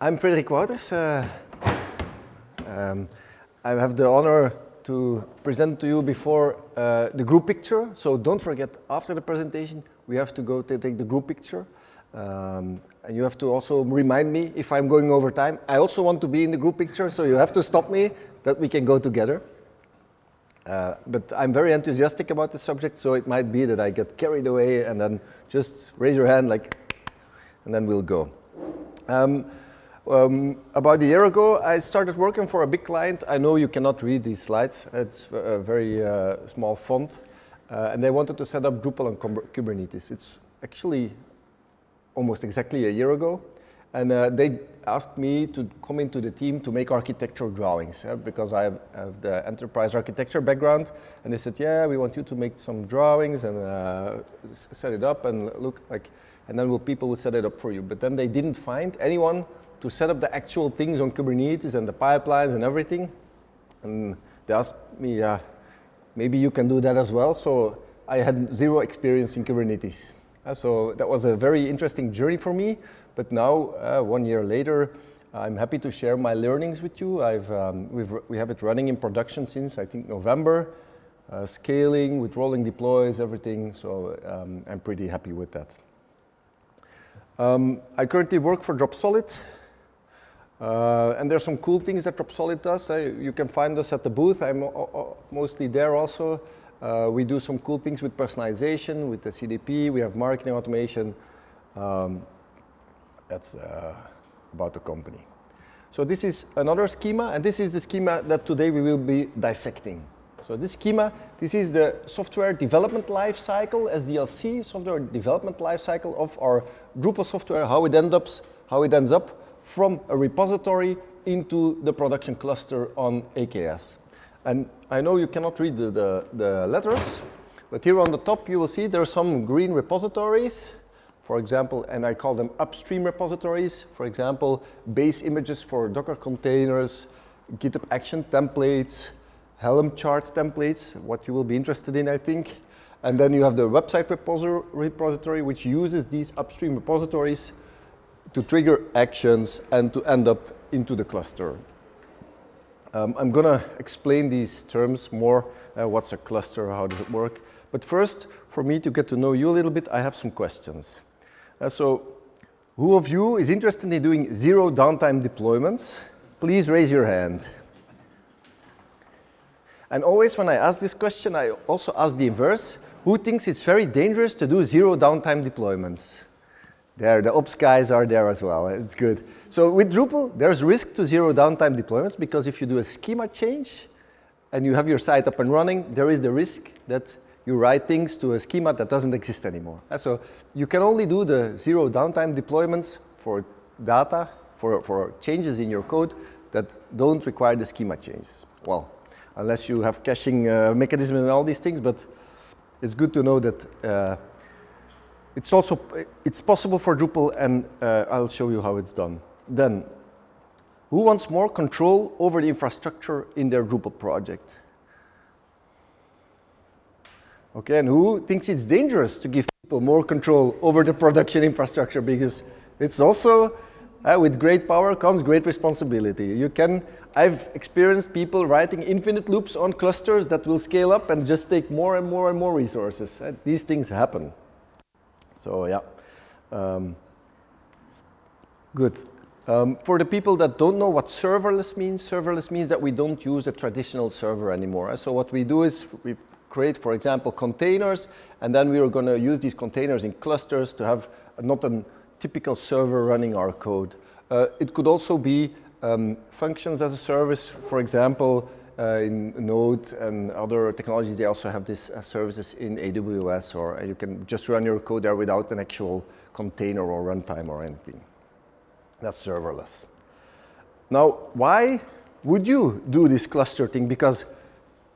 I'm Frederik Wouters. I have the honor to present to you before the group picture. So don't forget, after the presentation, we have to go to take the group picture. And you have to also remind me if I'm going over time. I also want to be in the group picture, so you have to stop me that we can go together. But I'm very enthusiastic about the subject, so it might be that I get carried away and then just raise your hand and then we'll go. About a year ago, I started working for a big client. I know you cannot read these slides. It's a very small font. And they wanted to set up Drupal on Kubernetes. It's actually almost exactly a year ago. And they asked me to come into the team to make architectural drawings, because I have the enterprise architecture background. And they said, yeah, we want you to make some drawings and set it up and look like, and then people would set it up for you. But then they didn't find anyone to set up the actual things on Kubernetes and the pipelines and everything. And they asked me, maybe you can do that as well. So I had zero experience in Kubernetes. So that was a very interesting journey for me. But now, 1 year later, I'm happy to share my learnings with you. We have it running in production since, I think, November. Scaling with rolling deploys, everything. So I'm pretty happy with that. I currently work for DropSolid. And there's some cool things that DropSolid does. You can find us at the booth. I'm mostly there also. We do some cool things with personalization, with the CDP. We have marketing automation. That's about the company. So this is another schema, and this is the schema that today we will be dissecting. So this schema, this is the software development lifecycle, SDLC, software development lifecycle of our Drupal software, how it ends up from a repository into the production cluster on AKS. And I know you cannot read the letters, but here on the top you will see there are some green repositories, for example, and I call them upstream repositories. For example, base images for Docker containers, GitHub action templates, Helm chart templates, what you will be interested in, I think. And then you have the website repository, which uses these upstream repositories to trigger actions and to end up into the cluster. I'm going to explain these terms more. What's a cluster? How does it work? But first, for me to get to know you a little bit, I have some questions. So, who of you is interested in doing zero downtime deployments? Please raise your hand. And always when I ask this question, I also ask the inverse. Who thinks it's very dangerous to do zero downtime deployments? There, the ops guys are there as well. It's good. So with Drupal, there's risk to zero downtime deployments, because if you do a schema change and you have your site up and running, there is the risk that you write things to a schema that doesn't exist anymore. So you can only do the zero downtime deployments for data, for changes in your code that don't require the schema changes. Well, unless you have caching mechanisms and all these things, but it's good to know that it's possible for Drupal, and I'll show you how it's done. Then, who wants more control over the infrastructure in their Drupal project? Okay, and who thinks it's dangerous to give people more control over the production infrastructure? Because it's also, with great power comes great responsibility. I've experienced people writing infinite loops on clusters that will scale up and just take more and more and more resources. These things happen. So yeah, good. For the people that don't know what serverless means that we don't use a traditional server anymore. So what we do is we create, for example, containers, and then we are going to use these containers in clusters to have not a typical server running our code. It could also be functions as a service, for example, in Node and other technologies. They also have these services in AWS, or you can just run your code there without an actual container or runtime or anything. That's serverless. Now, why would you do this cluster thing? Because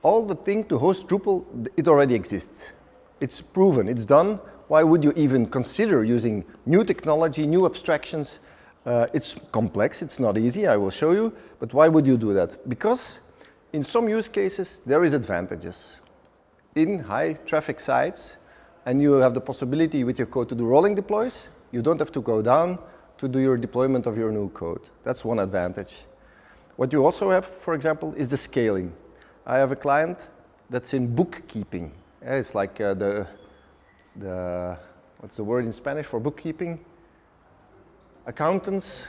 all the thing to host Drupal, it already exists. It's proven, it's done. Why would you even consider using new technology, new abstractions? It's complex, it's not easy, I will show you. But why would you do that? Because in some use cases, there is advantages. In high traffic sites, and you have the possibility with your code to do rolling deploys, you don't have to go down to do your deployment of your new code. That's one advantage. What you also have, for example, is the scaling. I have a client that's in bookkeeping. It's like what's the word in Spanish for bookkeeping? Accountants?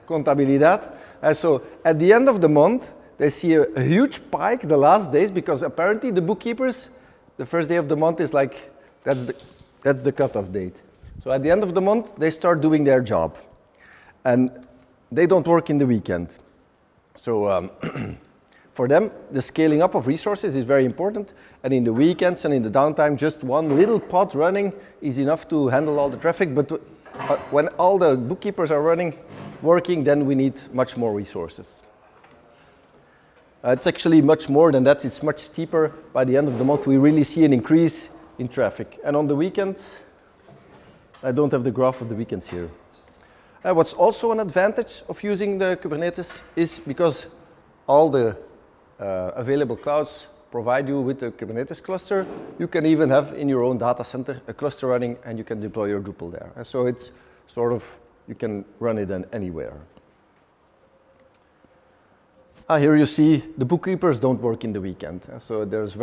Contabilidad. So at the end of the month, they see a huge spike the last days because apparently the bookkeepers, the first day of the month is like, that's the cutoff date. So at the end of the month, they start doing their job. And they don't work in the weekend. So for them, the scaling up of resources is very important. And in the weekends and in the downtime, just one little pod running is enough to handle all the traffic. But when all the bookkeepers are working, then we need much more resources. It's actually much more than that. It's much steeper. By the end of the month, we really see an increase in traffic. And on the weekends, I don't have the graph of the weekends here. What's also an advantage of using the Kubernetes is because all the available clouds provide you with a Kubernetes cluster, you can even have in your own data center a cluster running and you can deploy your Drupal there. So it's sort of, you can run it anywhere. Here you see the bookkeepers don't work in the weekend. So there's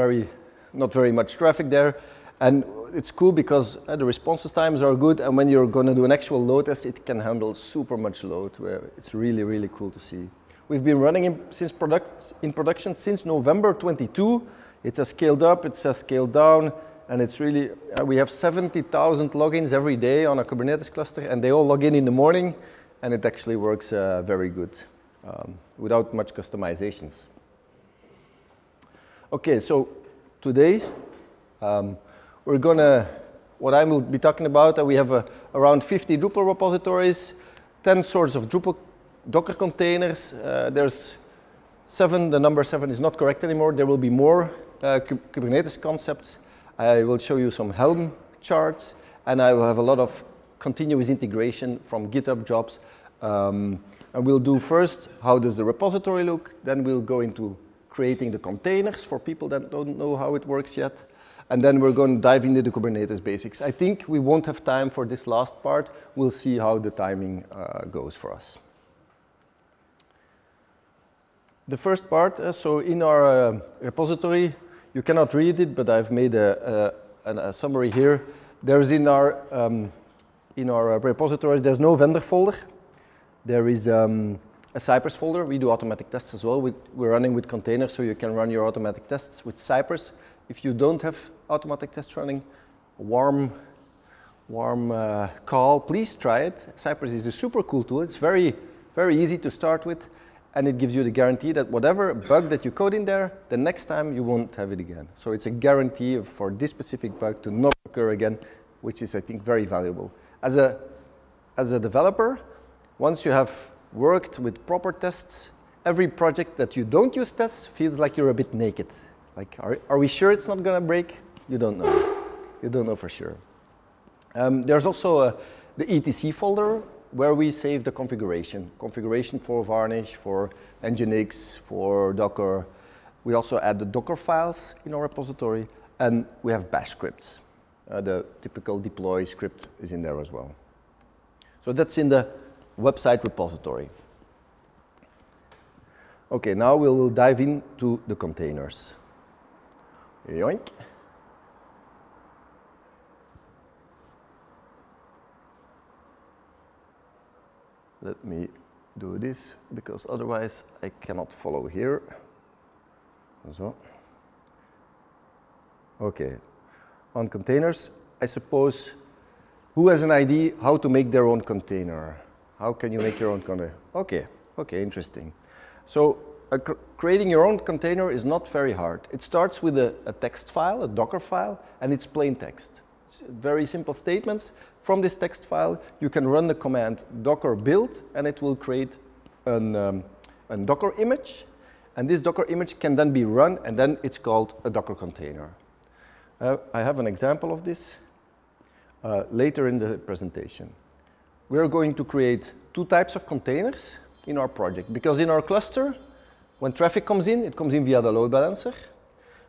not very much traffic there. And it's cool because the response times are good, and when you're going to do an actual load test, it can handle super much load. Where it's really, really cool to see. We've been running in production since November 22. It has scaled up, it has scaled down, and it's really, we have 70,000 logins every day on a Kubernetes cluster, and they all log in the morning, and it actually works very good without much customizations. Okay, so today, what I will be talking about, we have around 50 Drupal repositories, 10 sorts of Drupal Docker containers. There's 7, the number 7 is not correct anymore. There will be more Kubernetes concepts. I will show you some Helm charts, and I will have a lot of continuous integration from GitHub jobs. And we'll do first, how does the repository look? Then we'll go into creating the containers for people that don't know how it works yet. And then we're going to dive into the Kubernetes basics. I think we won't have time for this last part. We'll see how the timing goes for us. The first part, so in our repository, you cannot read it, but I've made a summary here. There's in our repositories, there's no vendor folder. There is a Cypress folder. We do automatic tests as well. We're running with containers, so you can run your automatic tests with Cypress. If you don't have automatic tests running, warm call, please try it. Cypress is a super cool tool. It's very, very easy to start with, and it gives you the guarantee that whatever bug that you code in there, the next time you won't have it again. So it's a guarantee for this specific bug to not occur again, which is, I think, very valuable. As a developer, once you have worked with proper tests, every project that you don't use tests feels like you're a bit naked. Like, are we sure it's not going to break? You don't know. You don't know for sure. There's also the etc folder where we save the configuration for Varnish, for Nginx, for Docker. We also add the Docker files in our repository, and we have bash scripts. The typical deploy script is in there as well. So that's in the website repository. Okay, now we will dive into the containers. Yoink. Let me do this, because otherwise I cannot follow here. So. Okay, on containers, I suppose, who has an idea how to make their own container? How can you make your own container? Okay, interesting. So creating your own container is not very hard. It starts with a text file, a Docker file, and it's plain text. It's very simple statements. From this text file, you can run the command docker build, and it will create a Docker image. And this Docker image can then be run, and then it's called a Docker container. I have an example of this later in the presentation. We're going to create 2 types of containers in our project, because in our cluster, when traffic comes in, it comes in via the load balancer.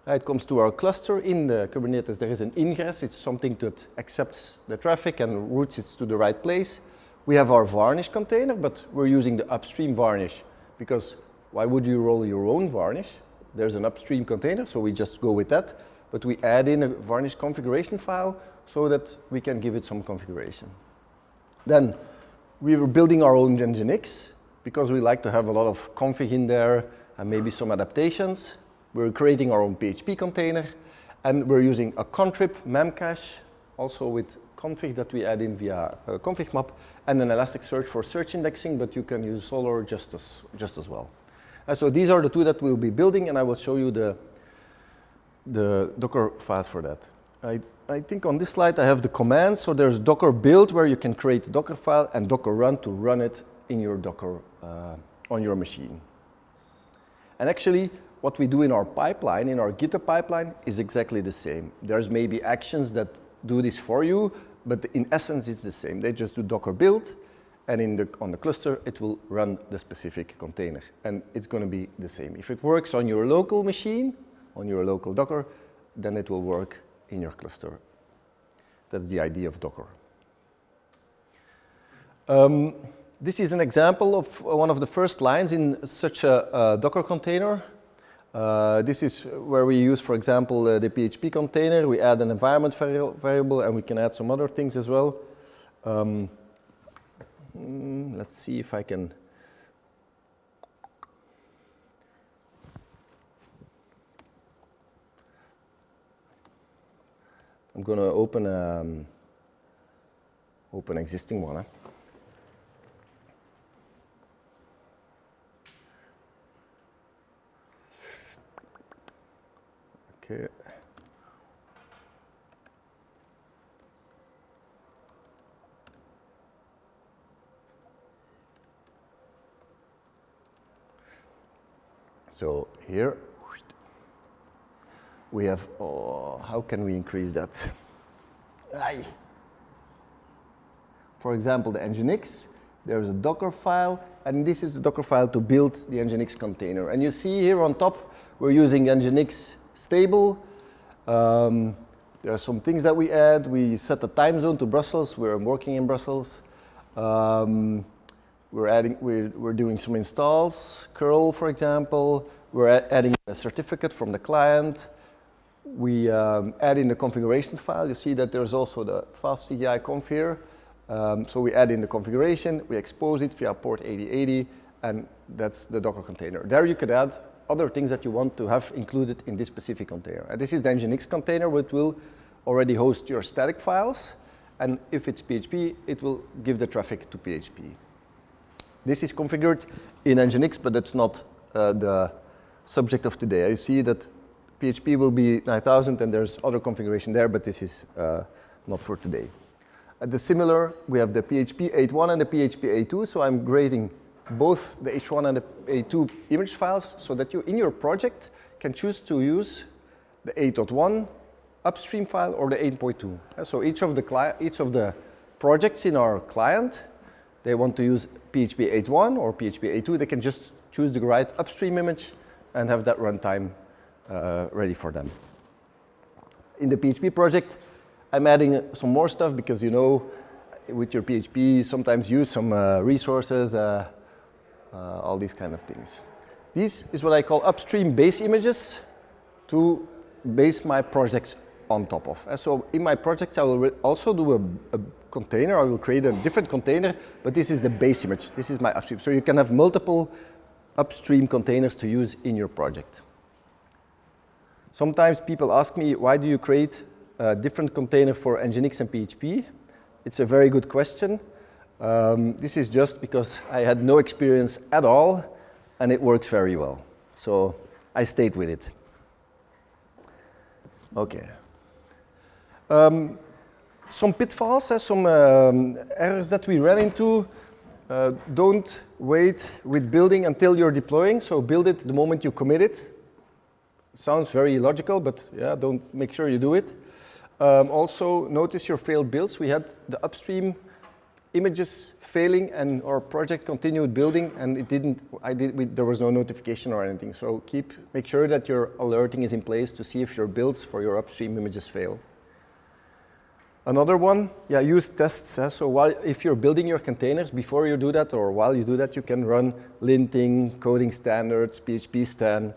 It comes to our cluster. In the Kubernetes, there is an ingress. It's something that accepts the traffic and routes it to the right place. We have our varnish container, but we're using the upstream varnish because why would you roll your own varnish? There's an upstream container, so we just go with that. But we add in a varnish configuration file so that we can give it some configuration. Then we were building our own Nginx because we like to have a lot of config in there and maybe some adaptations. We're creating our own PHP container, and we're using a contrib memcache, also with config that we add in via a config map, and an Elasticsearch for search indexing, but you can use Solr just as well. And so these are the two that we'll be building, and I will show you the Docker files for that. I think on this slide I have the commands. So there's Docker build, where you can create a Docker file, and Docker run to run it in your Docker on your machine. And actually, what we do in our pipeline, in our GitHub pipeline, is exactly the same. There's maybe actions that do this for you, but in essence it's the same. They just do Docker build, and on the cluster it will run the specific container, and it's going to be the same. If it works on your local machine, on your local Docker, then it will work in your cluster. That's the idea of Docker. This is an example of one of the first lines in such a Docker container. This is where we use, for example, the PHP container. We add an environment variable, and we can add some other things as well. Let's see if I can. I'm going to open existing one. Okay. So here we have, how can we increase that? For example, the Nginx, there's a Docker file, and this is the Docker file to build the Nginx container. And you see here on top, we're using Nginx stable. There are some things that we add. We set the time zone to Brussels. We're working in Brussels. We're doing some installs, curl, for example. We're adding a certificate from the client. We add in the configuration file. You see that there's also the fast CDI conf here. So we add in the configuration, we expose it via port 8080, and that's the Docker container. There you could add other things that you want to have included in this specific container. And this is the Nginx container, which will already host your static files. And if it's PHP, it will give the traffic to PHP. This is configured in Nginx, but that's not the subject of today. You see that PHP will be 9000, and there's other configuration there, but this is not for today. At the similar, we have the PHP 8.1 and the PHP 8.2, so I'm grading both the H1 and the 8.2 image files so that you, in your project, can choose to use the 8.1 upstream file or the 8.2. So each of the projects in our client, they want to use PHP 8.1 or PHP 8.2, they can just choose the right upstream image and have that runtime ready for them. In the PHP project, I'm adding some more stuff because, you know, with your PHP, sometimes use some resources, all these kind of things. This is what I call upstream base images to base my projects on top of. So in my project, I will also do a container. I will create a different container, but this is the base image. This is my upstream. So you can have multiple upstream containers to use in your project. Sometimes people ask me, why do you create a different container for Nginx and PHP? It's a very good question. This is just because I had no experience at all, and it works very well. So I stayed with it. Okay. Some pitfalls, some errors that we ran into. Don't wait with building until you're deploying, so build it the moment you commit it. Sounds very logical, but yeah, don't make sure you do it. Also, notice your failed builds. We had the upstream images failing, and our project continued building, and it didn't. There was no notification or anything. So make sure that your alerting is in place to see if your builds for your upstream images fail. Another one, yeah, use tests. So if you're building your containers, before you do that or while you do that, you can run linting, coding standards, PHP stan,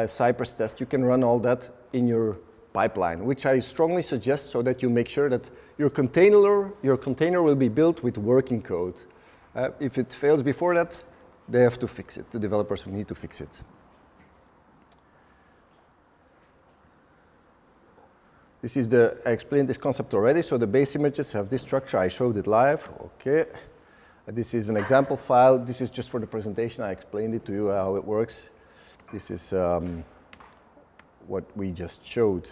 Cypress test. You can run all that in your pipeline, which I strongly suggest so that you make sure that your container will be built with working code. If it fails before that, they have to fix it. The developers will need to fix it. This is I explained this concept already, so the base images have this structure. I showed it live, okay. This is an example file. This is just for the presentation. I explained it to you how it works. This is what we just showed.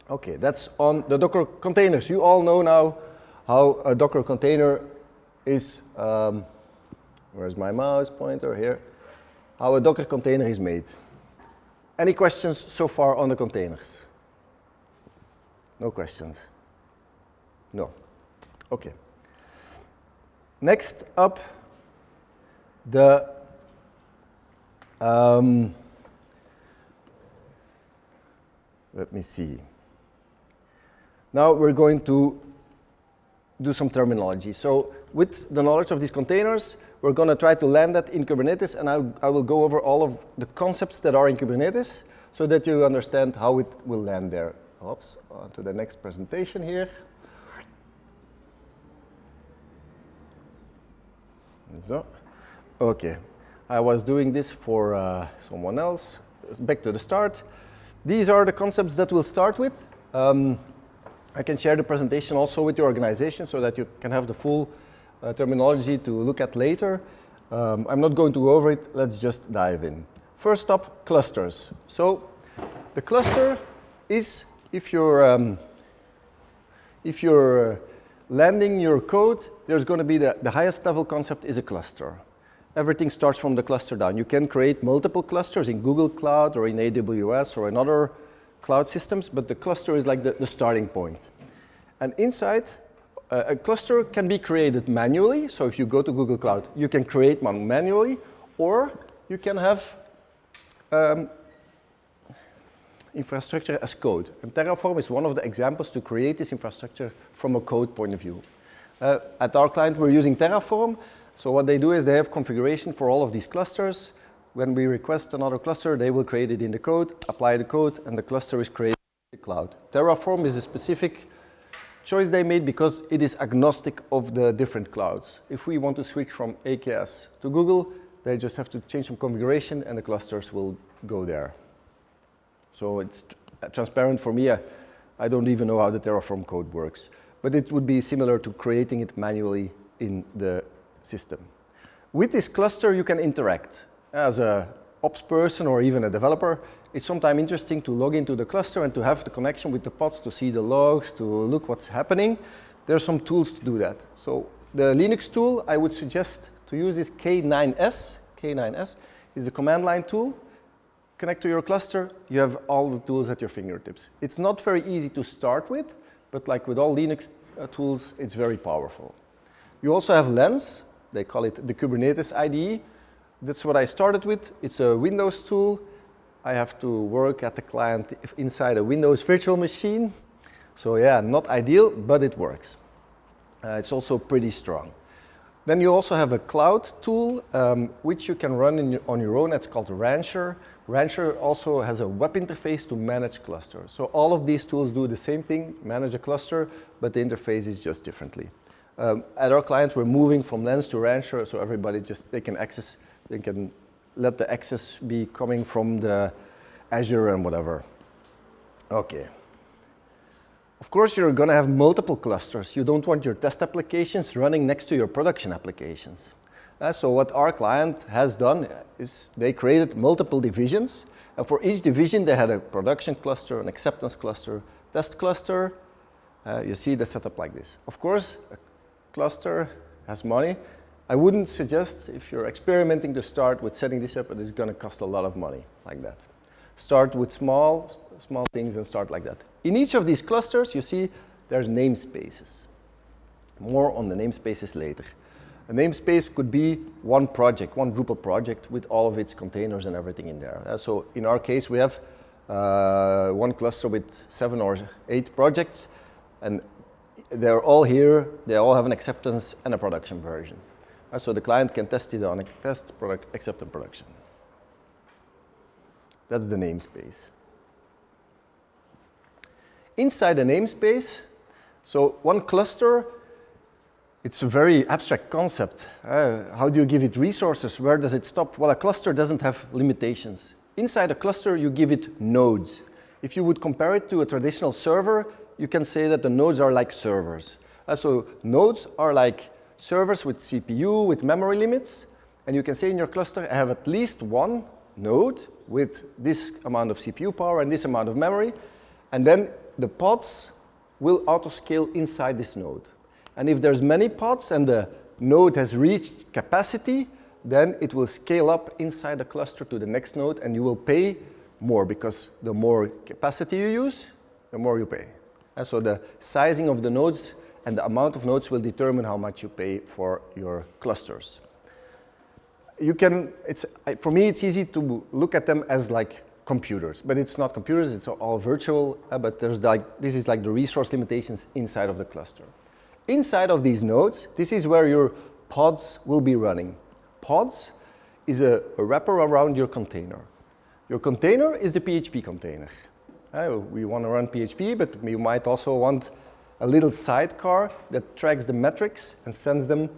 Okay, that's on the Docker containers. You all know now how a Docker container is, where's my mouse pointer here? How a Docker container is made. Any questions so far on the containers? No questions? No. Okay. Next up, let me see. Now we're going to do some terminology. So with the knowledge of these containers, we're going to try to land that in Kubernetes, and I will go over all of the concepts that are in Kubernetes so that you understand how it will land there. Oops, on to the next presentation here. So, okay, I was doing this for someone else. Back to the start. These are the concepts that we'll start with. I can share the presentation also with your organization so that you can have the full terminology to look at later. I'm not going to go over it. Let's just dive in. First up, clusters. So the cluster is if you're landing your code, there's going to be the highest level concept is a cluster. Everything starts from the cluster down. You can create multiple clusters in Google Cloud or in AWS or in other cloud systems, but the cluster is like the starting point. And inside, a cluster can be created manually. So if you go to Google Cloud, you can create one manually, or you can have infrastructure as code. And Terraform is one of the examples to create this infrastructure from a code point of view. At our client, we're using Terraform. So what they do is they have configuration for all of these clusters. When we request another cluster, they will create it in the code, apply the code, and the cluster is created in the cloud. Terraform is a specific choice they made because it is agnostic of the different clouds. If we want to switch from AKS to Google, they just have to change some configuration and the clusters will go there. So it's transparent for me. I don't even know how the Terraform code works. But it would be similar to creating it manually in the system. With this cluster, you can interact. As a ops person or even a developer, it's sometimes interesting to log into the cluster and to have the connection with the pods, to see the logs, to look what's happening. There are some tools to do that. So the Linux tool, I would suggest to use is K9S. K9S is a command line tool. Connect to your cluster, you have all the tools at your fingertips. It's not very easy to start with, but like with all Linux tools, it's very powerful. You also have Lens. They call it the Kubernetes IDE. That's what I started with. It's a Windows tool. I have to work at the client inside a Windows virtual machine. So yeah, not ideal, but it works. It's also pretty strong. Then you also have a cloud tool, which you can run on your own. It's called Rancher. Rancher also has a web interface to manage clusters. So all of these tools do the same thing, manage a cluster, but the interface is just differently. At our client, we're moving from Lens to Rancher, so everybody they can let the access be coming from the Azure and whatever. Okay. Of course, you're going to have multiple clusters. You don't want your test applications running next to your production applications. So what our client has done is they created multiple divisions. And for each division, they had a production cluster, an acceptance cluster, test cluster. You see the setup like this. Of course, a cluster has money. I wouldn't suggest, if you're experimenting, to start with setting this up, but it's going to cost a lot of money like that. Start with small things and start like that. In each of these clusters, you see there's namespaces. More on the namespaces later. A namespace could be one project, one Drupal project with all of its containers and everything in there. So in our case, we have one cluster with 7 or 8 projects. And they're all here. They all have an acceptance and a production version. So the client can test it on a test, product, accept, and production. That's the namespace. Inside the namespace, so one cluster, it's a very abstract concept. How do you give it resources? Where does it stop? Well, a cluster doesn't have limitations. Inside a cluster, you give it nodes. If you would compare it to a traditional server, you can say that the nodes are like servers. So nodes are like servers with CPU, with memory limits. And you can say in your cluster, I have at least one node with this amount of CPU power and this amount of memory. And then the pods will auto-scale inside this node. And if there's many pods and the node has reached capacity, then it will scale up inside the cluster to the next node, and you will pay more because the more capacity you use, the more you pay. And so the sizing of the nodes and the amount of nodes will determine how much you pay for your clusters. You can, for me, it's easy to look at them as like computers, but it's not computers, it's all virtual, but there's this is like the resource limitations inside of the cluster. Inside of these nodes, this is where your pods will be running. Pods is a wrapper around your container. Your container is the PHP container. We want to run PHP, but we might also want a little sidecar that tracks the metrics and sends them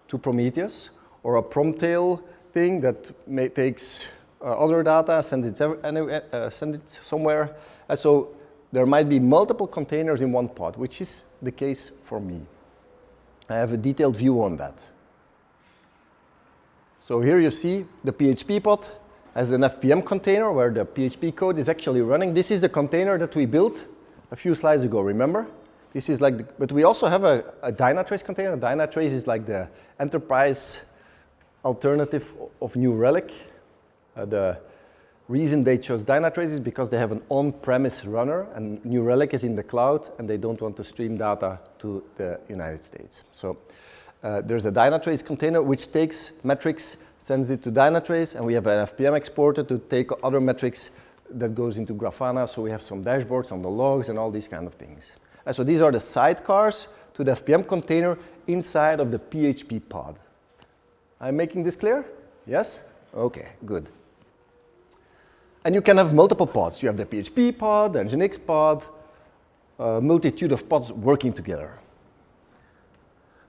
to Prometheus, or a Promtail thing that takes other data, send it somewhere. So there might be multiple containers in one pod, which is the case for me. I have a detailed view on that. So here you see the PHP pod has an FPM container where the PHP code is actually running. This is the container that we built a few slides ago, remember? This is like, but we also have a Dynatrace container. Dynatrace is like the enterprise alternative of New Relic. The reason they chose Dynatrace is because they have an on-premise runner, and New Relic is in the cloud, and they don't want to stream data to the United States. So there's a Dynatrace container which takes metrics, sends it to Dynatrace, and we have an FPM exporter to take other metrics that goes into Grafana, so we have some dashboards on the logs and all these kind of things. And so these are the sidecars to the FPM container inside of the PHP pod. I'm making this clear? Yes? Okay, good. And you can have multiple pods. You have the PHP pod, the Nginx pod, a multitude of pods working together.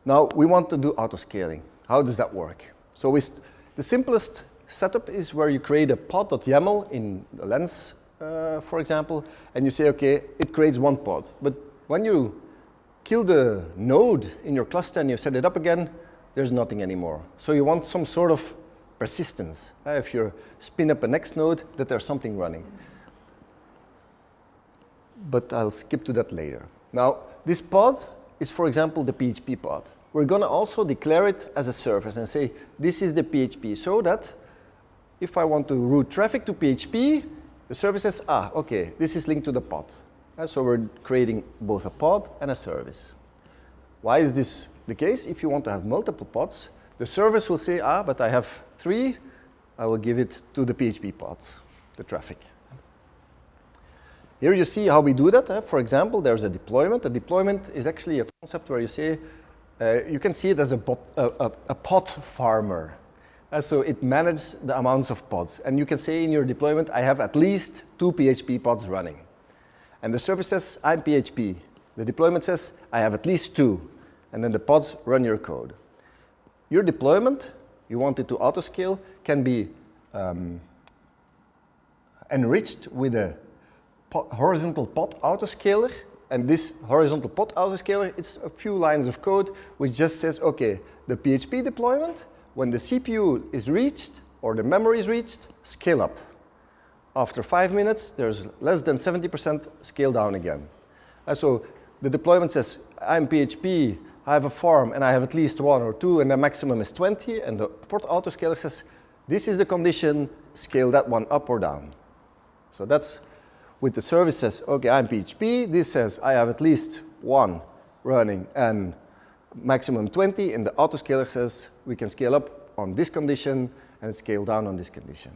Now, we want to do auto-scaling. How does that work? So the simplest setup is where you create a pod.yaml in the Lens, for example, and you say, okay, it creates one pod. But when you kill the node in your cluster and you set it up again, there's nothing anymore. So you want some sort of persistence. If you spin up a next node, that there's something running. But I'll skip to that later. Now, this pod is, for example, the PHP pod. We're going to also declare it as a service and say, this is the PHP, so that if I want to route traffic to PHP, the service says, okay, this is linked to the pod. So we're creating both a pod and a service. Why is this the case? If you want to have multiple pods, the service will say, but I have 3, I will give it to the PHP pods, the traffic. Here you see how we do that. For example, there's a deployment. A deployment is actually a concept where you say, you can see it as a pod farmer. So it manages the amounts of pods. And you can say in your deployment, I have at least 2 PHP pods running. And the service says, I'm PHP. The deployment says, I have at least 2. And then the pods run your code. Your deployment, you want it to autoscale, can be enriched with a horizontal pod autoscaler. And this horizontal pod autoscaler, it's a few lines of code which just says, okay, the PHP deployment, when the CPU is reached or the memory is reached, scale up. After 5 minutes, there's less than 70% scale down again. And so the deployment says, I'm PHP, I have a farm, and I have at least 1 or 2, and the maximum is 20. And the pod autoscaler says, this is the condition, scale that one up or down. So that's with the service says, okay, I'm PHP. This says, I have at least 1 running and maximum 20. And the autoscaler says, we can scale up on this condition and scale down on this condition.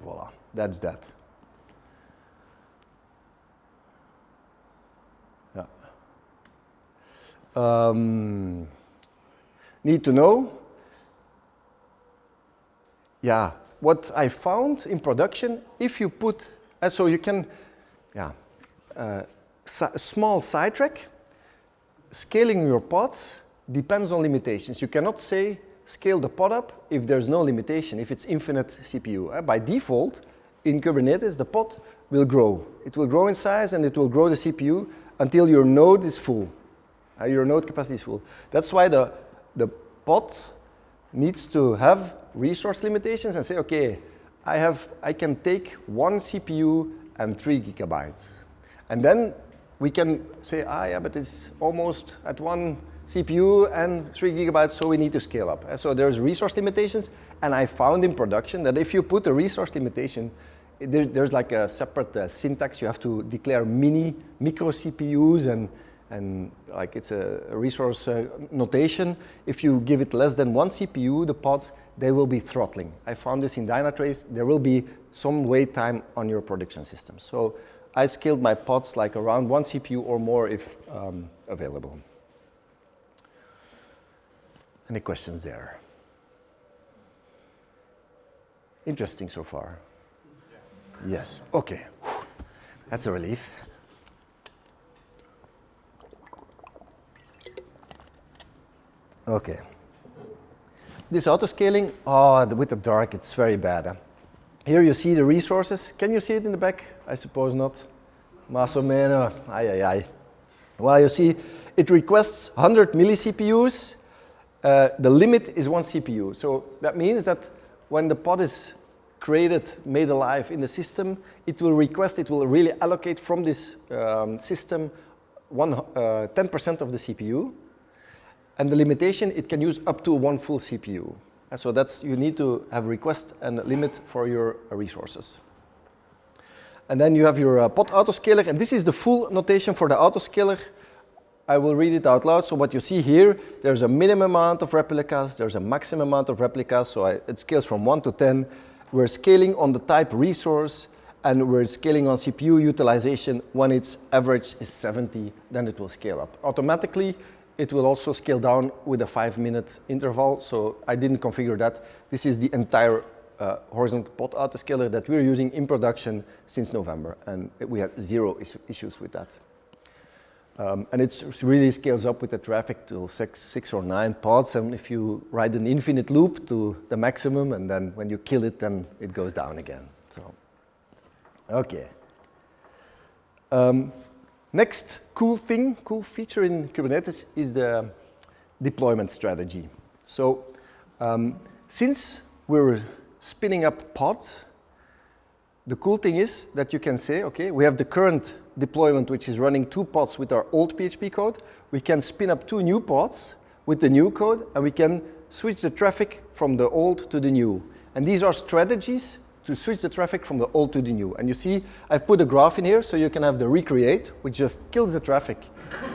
Voila, that's that. need to know. Yeah, what I found in production, if you put, so you can, small sidetrack, scaling your pod depends on limitations. You cannot say scale the pod up if there's no limitation, if it's infinite CPU. By default, in Kubernetes, the pod will grow. It will grow in size and it will grow the CPU until your node is full. Your node capacity is full. That's why the pod needs to have resource limitations and say, okay, I can take 1 CPU and 3 gigabytes. And then we can say, yeah, but it's almost at 1 CPU and 3 gigabytes, so we need to scale up. So there's resource limitations, and I found in production that if you put a resource limitation, there's like a separate syntax. You have to declare micro CPUs and like it's a resource notation. If you give it less than 1 CPU, the pods, they will be throttling. I found this in Dynatrace. There will be some wait time on your production system. So I scaled my pods like around 1 CPU or more if available. Any questions there? Interesting so far? Yeah. Yes. Okay. That's a relief. Okay. This autoscaling, with the dark, it's very bad. Here you see the resources. Can you see it in the back? I suppose not. Más o menos. Well, you see, it requests 100 milli-CPUs. The limit is 1 CPU. So that means that when the pod is created, made alive in the system, it will really allocate from this system 10% of the CPU. And the limitation, it can use up to 1 full CPU. And so you need to have request and limit for your resources. And then you have your pod autoscaler, and this is the full notation for the autoscaler. I will read it out loud. So what you see here, there's a minimum amount of replicas, there's a maximum amount of replicas, so it scales from 1 to 10. We're scaling on the type resource, and we're scaling on CPU utilization. When its average is 70, then it will scale up. Automatically, it will also scale down with a 5-minute interval, so I didn't configure that. This is the entire horizontal pod autoscaler that we're using in production since November, and we had 0 issues with that. And it really scales up with the traffic to 6 or 9 pods, and if you write an infinite loop to the maximum, and then when you kill it, then it goes down again. So, okay. Next cool feature in Kubernetes is the deployment strategy. So since we're spinning up pods, the cool thing is that you can say, okay, we have the current deployment which is running 2 pods with our old PHP code. We can spin up 2 new pods with the new code, and we can switch the traffic from the old to the new. And these are strategies to switch the traffic from the old to the new. And you see, I've put a graph in here so you can have the recreate, which just kills the traffic,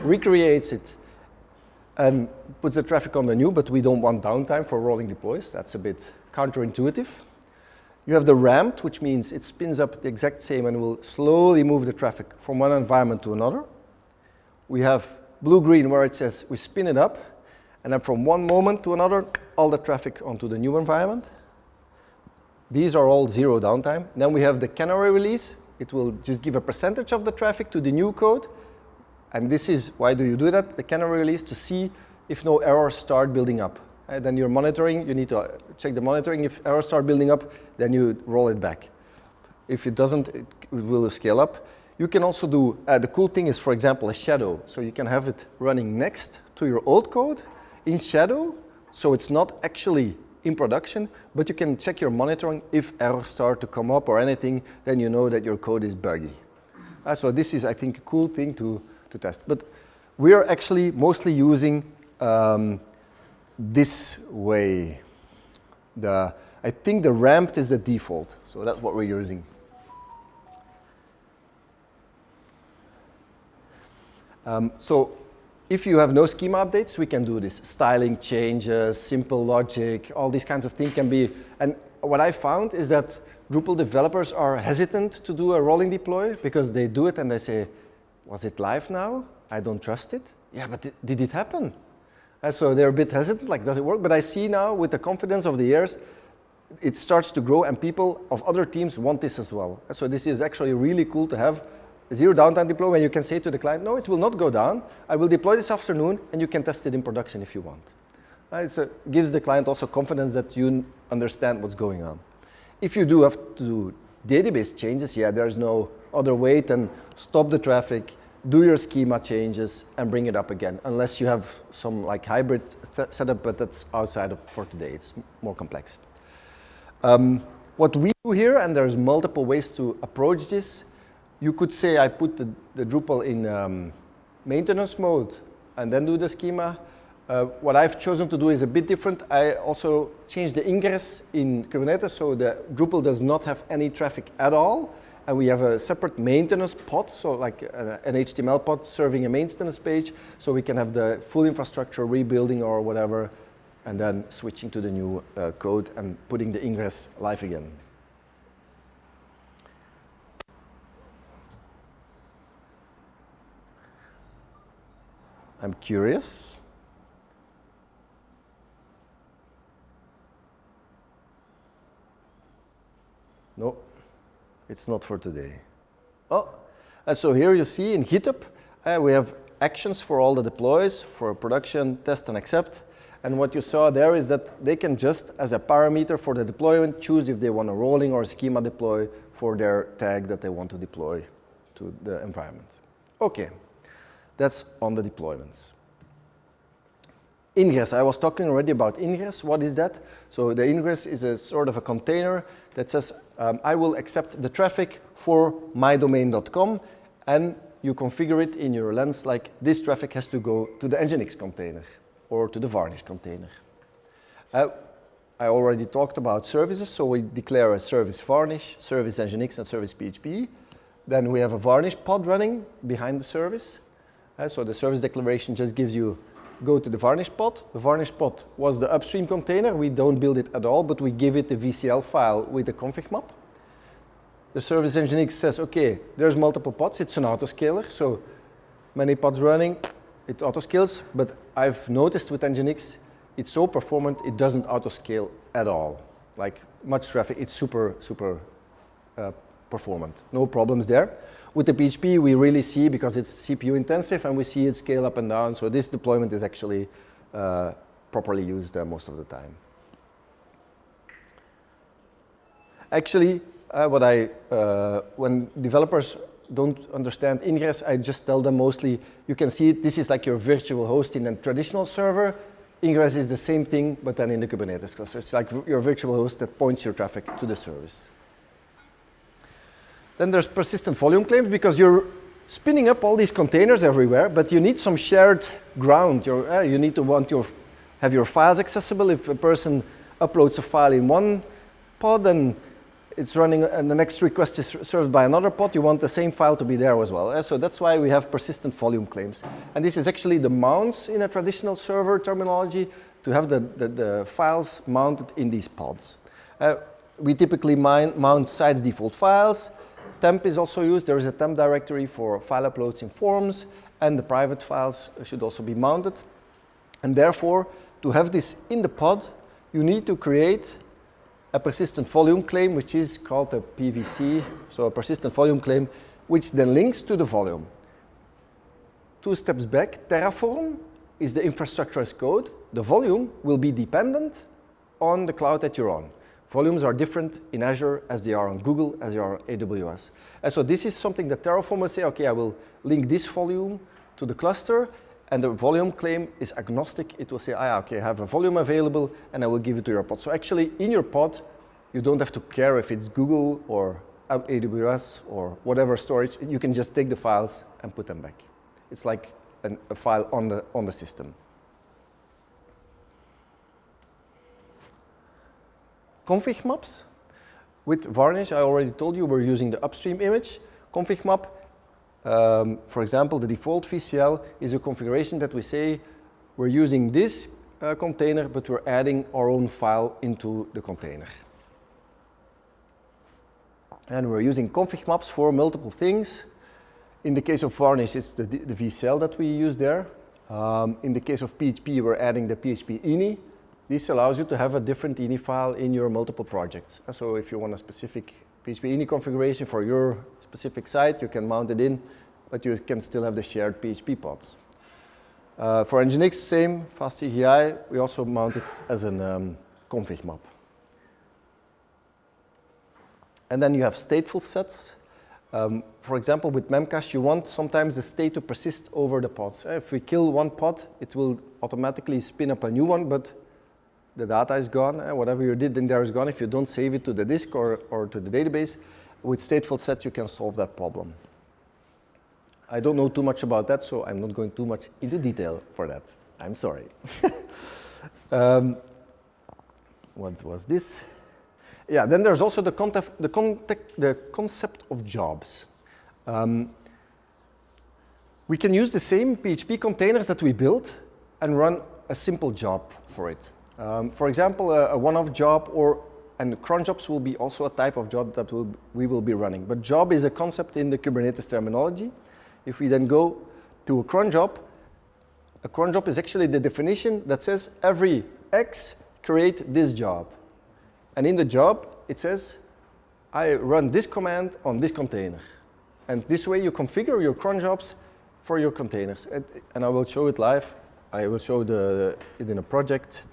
recreates it, and puts the traffic on the new, but we don't want downtime for rolling deploys. That's a bit counterintuitive. You have the ramped, which means it spins up the exact same and will slowly move the traffic from one environment to another. We have blue-green, where it says we spin it up, and then from one moment to another, all the traffic onto the new environment. These are all 0 downtime. Then we have the canary release. It will just give a percentage of the traffic to the new code. And this is, why do you do that? The canary release, to see if no errors start building up. And then you're monitoring, you need to check the monitoring. If errors start building up, then you roll it back. If it doesn't, it will scale up. You can also do, the cool thing is, for example, a shadow. So you can have it running next to your old code in shadow, so it's not actually in production, but you can check your monitoring. If errors start to come up or anything, then you know that your code is buggy. So this is, I think, a cool thing to test. But we are actually mostly using this way. I think the ramped is the default, so that's what we're using. So if you have no schema updates, we can do this. Styling changes, simple logic, all these kinds of things can be. And what I found is that Drupal developers are hesitant to do a rolling deploy because they do it and they say, was it live now? I don't trust it. Yeah, but did it happen? So they're a bit hesitant, like, does it work? But I see now, with the confidence of the years, it starts to grow, and people of other teams want this as well. So this is actually really cool to have zero downtime deploy, when you can say to the client, no, it will not go down. I will deploy this afternoon, and you can test it in production if you want. It gives the client also confidence that you understand what's going on. If you do have to do database changes, yeah, there's no other way than stop the traffic, do your schema changes, and bring it up again, unless you have some like hybrid setup, but that's outside of for today. It's more complex. What we do here, and there's multiple ways to approach this. You could say I put the Drupal in maintenance mode and then do the schema. What I've chosen to do is a bit different. I also changed the ingress in Kubernetes, so the Drupal does not have any traffic at all. And we have a separate maintenance pod, so like an HTML pod serving a maintenance page, so we can have the full infrastructure rebuilding or whatever, and then switching to the new code and putting the ingress live again. I'm curious. No, it's not for today. Oh, and so here you see in GitHub, we have actions for all the deploys, for production, test, and accept. And what you saw there is that they can just, as a parameter for the deployment, choose if they want a rolling or a schema deploy for their tag that they want to deploy to the environment. Okay, that's on the deployments. Ingress, I was talking already about ingress. What is that? So the ingress is a sort of a container that says, I will accept the traffic for mydomain.com, and you configure it in your lens like this traffic has to go to the Nginx container or to the Varnish container. I already talked about services, so we declare a service Varnish, service Nginx, and service PHP. Then we have a Varnish pod running behind the service. So the service declaration just gives you, go to the Varnish pod. The Varnish pod was the upstream container. We don't build it at all, but we give it the VCL file with the config map. The service Nginx says, okay, there's multiple pods. It's an autoscaler, so many pods running, it autoscales. But I've noticed with Nginx, it's so performant, it doesn't autoscale at all. Like much traffic, it's super performant. No problems there. With the PHP, we really see, because it's CPU intensive, and we see it scale up and down. So this deployment is actually properly used most of the time. Actually, when developers don't understand ingress, I just tell them mostly, you can see it, this is like your virtual host in a traditional server. Ingress is the same thing, but then in the Kubernetes cluster. It's like your virtual host that points your traffic to the service. Then there's persistent volume claims, because you're spinning up all these containers everywhere, but you need some shared ground. You need to have your files accessible. If a person uploads a file in one pod and it's running, and the next request is served by another pod, you want the same file to be there as well. So that's why we have persistent volume claims. And this is actually the mounts in a traditional server terminology, to have the files mounted in these pods. We typically mount sites default files. Temp is also used. There is a temp directory for file uploads in forms, and the private files should also be mounted. And therefore, to have this in the pod, you need to create a persistent volume claim, which is called a PVC, so a persistent volume claim, which then links to the volume. 2 steps back, Terraform is the infrastructure as code. The volume will be dependent on the cloud that you're on. Volumes are different in Azure as they are on Google, as they are on AWS. And so this is something that Terraform will say, okay, I will link this volume to the cluster, and the volume claim is agnostic. It will say, okay, I have a volume available, and I will give it to your pod. So actually, in your pod, you don't have to care if it's Google or AWS or whatever storage. You can just take the files and put them back. It's like a file on the system. Config maps. With Varnish, I already told you we're using the upstream image. Config map, for example, the default VCL is a configuration that we say we're using this container, but we're adding our own file into the container. And we're using config maps for multiple things. In the case of Varnish, it's the VCL that we use there. In the case of PHP, we're adding the PHP ini. This allows you to have a different ini file in your multiple projects. So if you want a specific PHP ini configuration for your specific site, you can mount it in, but you can still have the shared PHP pods. For Nginx, same, fastCGI, we also mount it as a config map. And then you have stateful sets. For example, with Memcache, you want sometimes the state to persist over the pods. If we kill one pod, it will automatically spin up a new one, but the data is gone. Whatever you did in there is gone if you don't save it to the disk or to the database. With stateful sets, you can solve that problem. I don't know too much about that, so I'm not going too much into detail for that. I'm sorry. What was this? Yeah, then there's also the concept of jobs. We can use the same PHP containers that we built and run a simple job for it. For example, a one-off job and cron jobs will be also a type of job that we will be running. But job is a concept in the Kubernetes terminology. If we then go to a cron job is actually the definition that says every X create this job. And in the job, it says, I run this command on this container. And this way you configure your cron jobs for your containers. And I will show it live. I will show it in a project.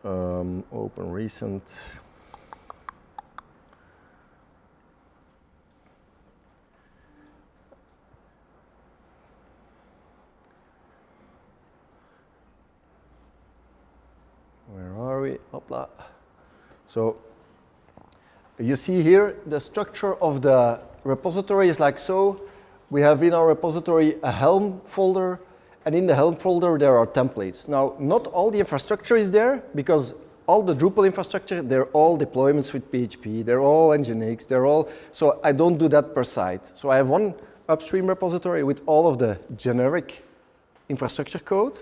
Open recent. Where are we? Hopla. So you see here the structure of the repository is like so. We have in our repository a Helm folder, and in the Helm folder there are templates. Now, not all the infrastructure is there because all the Drupal infrastructure, they're all deployments with PHP, they're all Nginx, so I don't do that per site. So I have one upstream repository with all of the generic infrastructure code,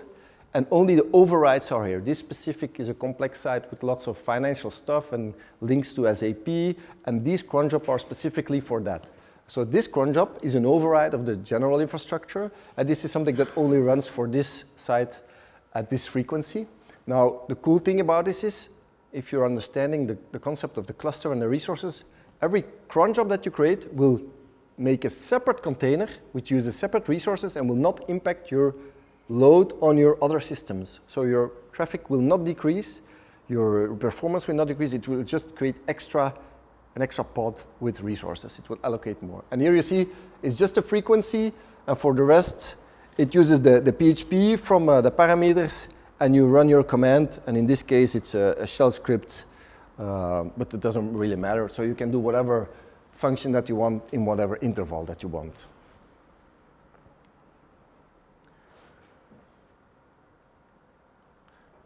and only the overrides are here. This specific is a complex site with lots of financial stuff and links to SAP, and these cron jobs are specifically for that. So this cron job is an override of the general infrastructure, and this is something that only runs for this site at this frequency. Now, the cool thing about this is, if you're understanding the concept of the cluster and the resources, every cron job that you create will make a separate container which uses separate resources and will not impact your load on your other systems. So your traffic will not decrease, your performance will not decrease, it will just create an extra pod with resources. It will allocate more. And here you see it's just a frequency, and for the rest, it uses the PHP from the parameters, and you run your command, and in this case, it's a shell script, but it doesn't really matter. So you can do whatever function that you want in whatever interval that you want.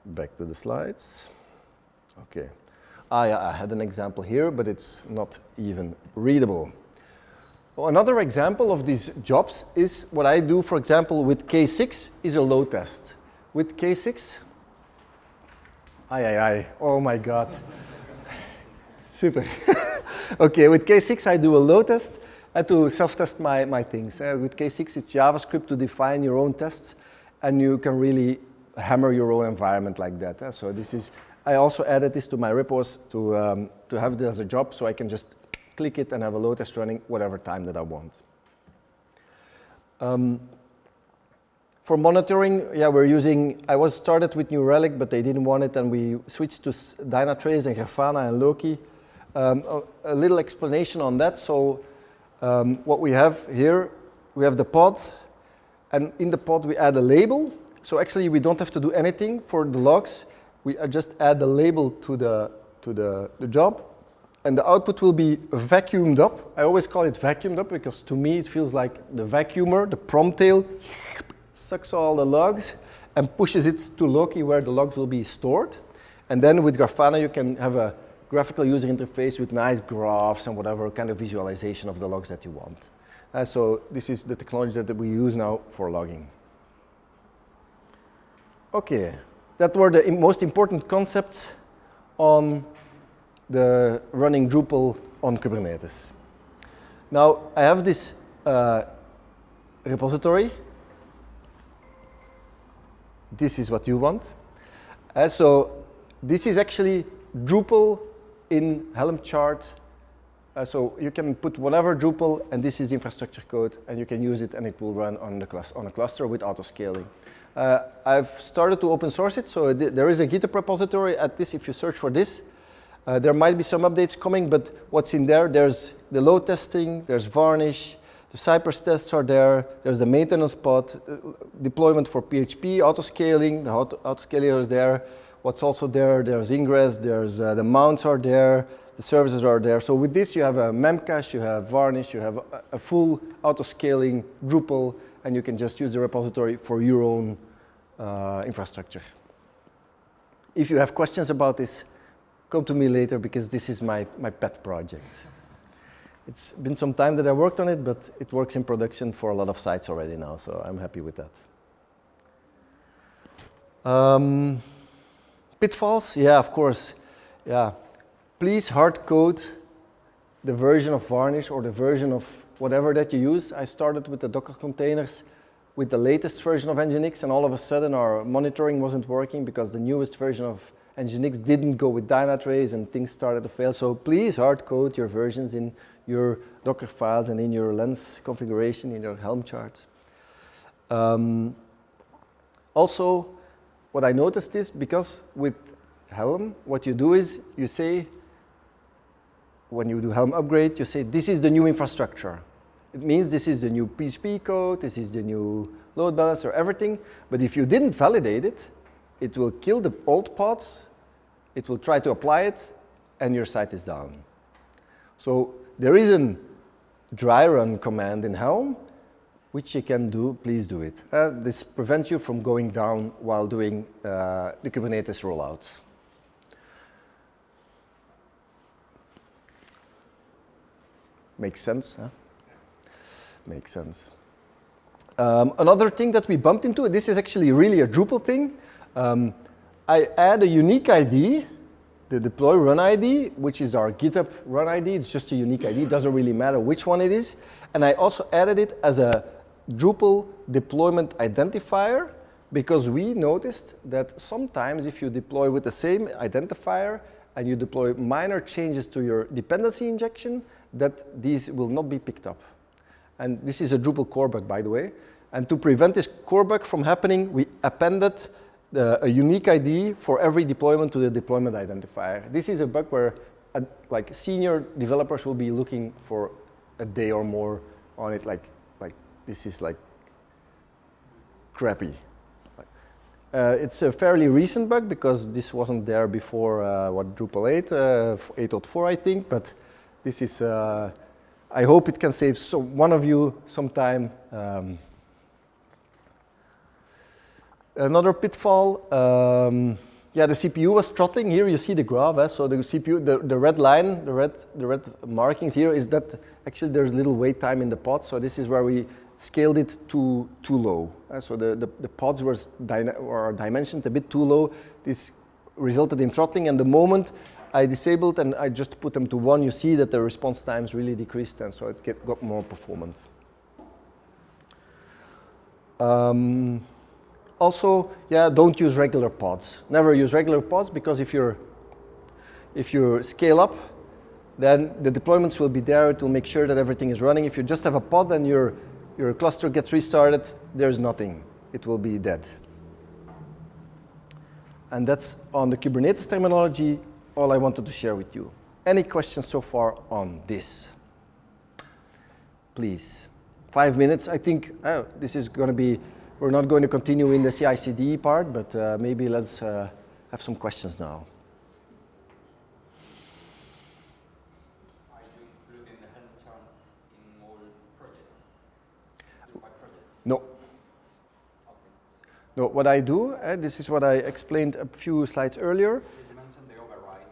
Back to the slides. Okay. Yeah, I had an example here, but it's not even readable. Well, another example of these jobs is what I do, for example, with K6 is a load test. With K6, oh my God. Super. Okay, with K6 I do a load test to self-test my things. With K6 it's JavaScript to define your own tests, and you can really hammer your own environment like that. So this is, I also added this to my repos to have this as a job, so I can just click it and have a load test running whatever time that I want. For monitoring, yeah, I was started with New Relic, but they didn't want it, and we switched to Dynatrace and Grafana and Loki. A little explanation on that. So what we have here, we have the pod, and in the pod we add a label. So actually we don't have to do anything for the logs. We just add the label to the job, and the output will be vacuumed up. I always call it vacuumed up because to me it feels like the vacuumer, the prompt tail, sucks all the logs and pushes it to Loki where the logs will be stored. And then with Grafana you can have a graphical user interface with nice graphs and whatever kind of visualization of the logs that you want. So this is the technology that we use now for logging. Okay, that were the most important concepts on the running Drupal on Kubernetes. Now, I have this repository. This is what you want. So this is actually Drupal in Helm chart. So you can put whatever Drupal, and this is infrastructure code, and you can use it, and it will run on a cluster with autoscaling. I've started to open source it, so there is a GitHub repository at this. If you search for this, there might be some updates coming, but what's in there? There's the load testing, there's Varnish, the Cypress tests are there, there's the maintenance pod, deployment for PHP, autoscaling, the autoscaler is there. What's also there? There's Ingress, there's the mounts are there, the services are there. So with this, you have a Memcache, you have Varnish, you have a full autoscaling Drupal, and you can just use the repository for your own infrastructure. If you have questions about this, come to me later, because this is my pet project. It's been some time that I worked on it, but it works in production for a lot of sites already now, so I'm happy with that. Pitfalls? Yeah, of course. Yeah. Please hard code the version of Varnish or the version of whatever that you use. I started with the Docker containers with the latest version of Nginx, and all of a sudden our monitoring wasn't working because the newest version of Nginx didn't go with Dynatrace and things started to fail. So please hard code your versions in your Docker files and in your Lens configuration, in your Helm charts. Also, what I noticed is, because with Helm, what you do is you say, when you do Helm upgrade, you say, this is the new infrastructure. It means this is the new PHP code, this is the new load balancer, everything. But if you didn't validate it, it will kill the old pods, it will try to apply it, and your site is down. So there is a dry run command in Helm, which you can do. Please do it. This prevents you from going down while doing the Kubernetes rollouts. Makes sense, huh? Makes sense. Another thing that we bumped into, this is actually really a Drupal thing. I add a unique ID, the deploy run ID, which is our GitHub run ID. It's just a unique ID. It doesn't really matter which one it is. And I also added it as a Drupal deployment identifier, because we noticed that sometimes if you deploy with the same identifier and you deploy minor changes to your dependency injection, that these will not be picked up. And this is a Drupal core bug, by the way. And to prevent this core bug from happening, we appended a unique ID for every deployment to the deployment identifier. This is a bug where like senior developers will be looking for a day or more on it. Like this is like crappy. It's a fairly recent bug because this wasn't there before Drupal 8, 8.4 I think, but this is, I hope it can save one of you some time. Another pitfall, yeah, the CPU was throttling. Here you see the graph, so the CPU, the red line, the red markings here is that actually there's little wait time in the pod, so this is where we scaled it too low. So the pods were dimensioned a bit too low. This resulted in throttling, and the moment I disabled and I just put them to 1, you see that the response times really decreased, and so it got more performant. Also, yeah, don't use regular pods. Never use regular pods, because if you scale up, then the deployments will be there. It will make sure that everything is running. If you just have a pod and your cluster gets restarted, there's nothing. It will be dead. And that's on the Kubernetes terminology, all I wanted to share with you. Any questions so far on this? Please. 5 minutes. I think this is going to be, we're not going to continue in the CICD part, but maybe let's have some questions now. Are you including the Helm charts in all projects? By projects? No. Okay. No, what I do, this is what I explained a few slides earlier. You mentioned the overrides.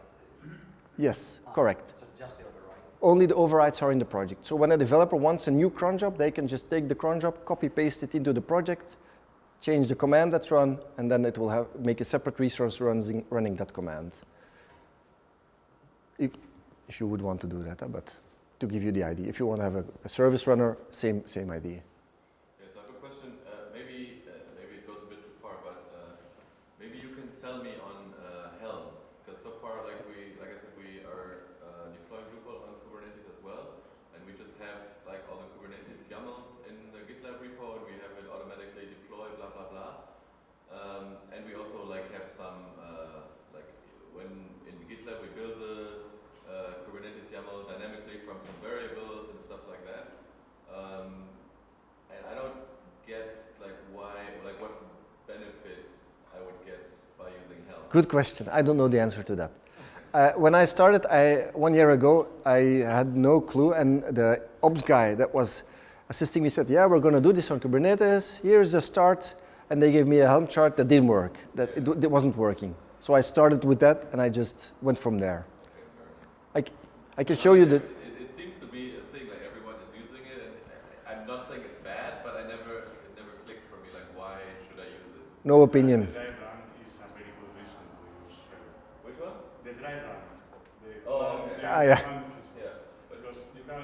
Yes, correct. So just the overrides? Only the overrides are in the project. So when a developer wants a new cron job, they can just take the cron job, copy paste it into the project, change the command that's run, and then it will make a separate resource running that command. If you would want to do that, but to give you the idea. If you want to have a service runner, same idea. Yes, I have a question. Maybe it goes a bit too far, but maybe you can sell me on Helm, because so far, like I said, we are deploying Drupal on Kubernetes as well, and we just have like all the Kubernetes YAMLs in the GitLab repo, and we have it automatically deployed, blah blah blah. And we also like have some like when in GitLab we build the Kubernetes YAML dynamically from some variables and stuff like that. And I don't get like why, like what benefit I would get by using Helm. Good question. I don't know the answer to that. When I started 1 year ago, I had no clue, and the ops guy that was assisting me said, yeah, we're going to do this on Kubernetes. Here's the start. And they gave me a Helm chart that didn't work, that it wasn't working. So I started with that, and I just went from there. I can show you the... It seems to be a thing, like everyone is using it, and I'm not saying it's bad, but it never clicked for me, like why should I use it? No opinion. The dry run is a very good reason to use Helm. Which one? The dry run. Yeah. Because you have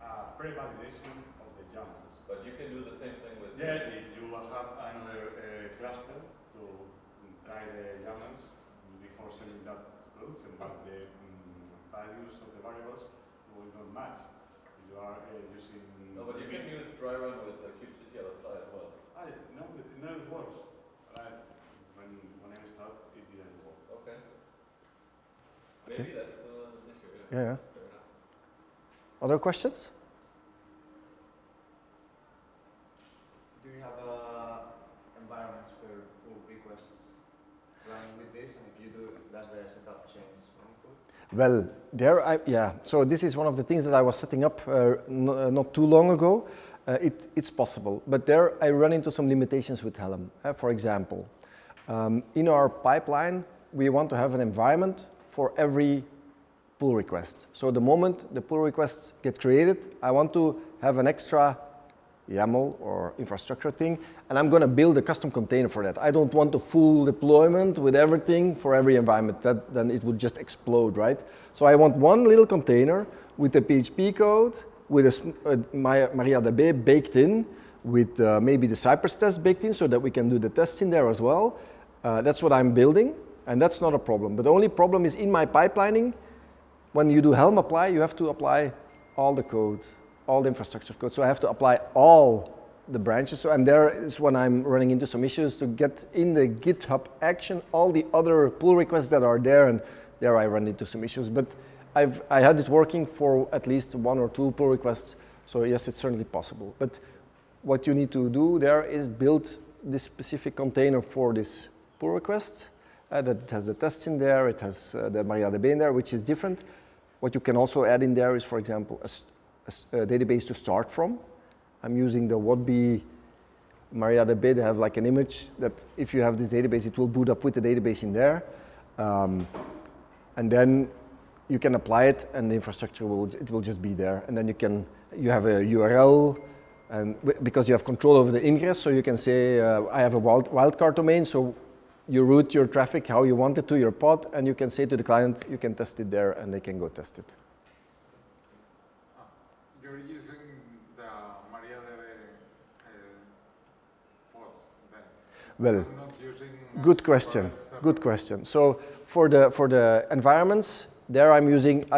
a pre-validation of the YAMLs. But you can do the same thing with... Yeah, if you have another cluster to try the YAMLs before sending that to production, but the values of the variables will not match. If you are using... No, but you can use dry run with kubectl apply as well. No, it works. When I started, it didn't work. Okay. Maybe that's an issue. Yeah. Other questions? Do you have environments where pull requests running with this, and if you do, does the setup change when you pull? Well, so this is one of the things that I was setting up not too long ago. It's possible, but there I run into some limitations with Helm. For example, in our pipeline, we want to have an environment for every pull request. So the moment the pull requests get created, I want to have an extra YAML or infrastructure thing, and I'm going to build a custom container for that. I don't want a full deployment with everything for every environment. Then it would just explode, right? So I want one little container with the PHP code, with a MariaDB baked in, with maybe the Cypress test baked in, so that we can do the tests in there as well. That's what I'm building, and that's not a problem. But the only problem is in my pipelining, when you do Helm apply, you have to apply all the code, all the infrastructure code. So I have to apply all the branches. And there is when I'm running into some issues to get in the GitHub action all the other pull requests that are there, and there I run into some issues. But I had it working for at least 1 or 2 pull requests. So yes, it's certainly possible. But what you need to do there is build this specific container for this pull request. That it has the tests in there, it has the MariaDB in there, which is different. What you can also add in there is, for example, a database to start from. I'm using the Whatbe MariaDB. They have like an image that if you have this database, it will boot up with the database in there. And then you can apply it, and the infrastructure will just be there. And then you have a URL, and because you have control over the ingress, so you can say, I have a wildcard domain, so you route your traffic how you want it to your pod, and you can say to the client, you can test it there, and they can go test it. You're using the MariaDB pods then? Well, You're not using good question. Good question. So for the environments, there I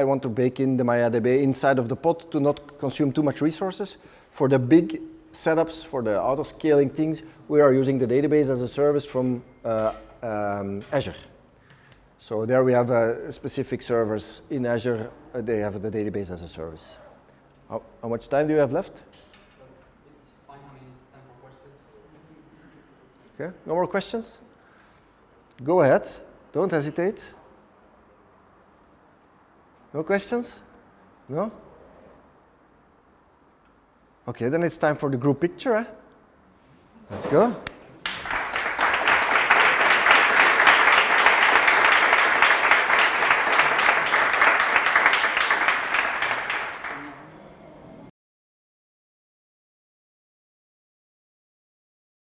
want to bake in the MariaDB inside of the pod to not consume too much resources. For the big setups, for the auto-scaling things, we are using the database as a service from Azure. So there we have specific servers in Azure. They have the database as a service. How much time do you have left? It's fine, it's time for questions. Okay, no more questions? Go ahead, don't hesitate. No questions? No? Okay, then it's time for the group picture. Let's go.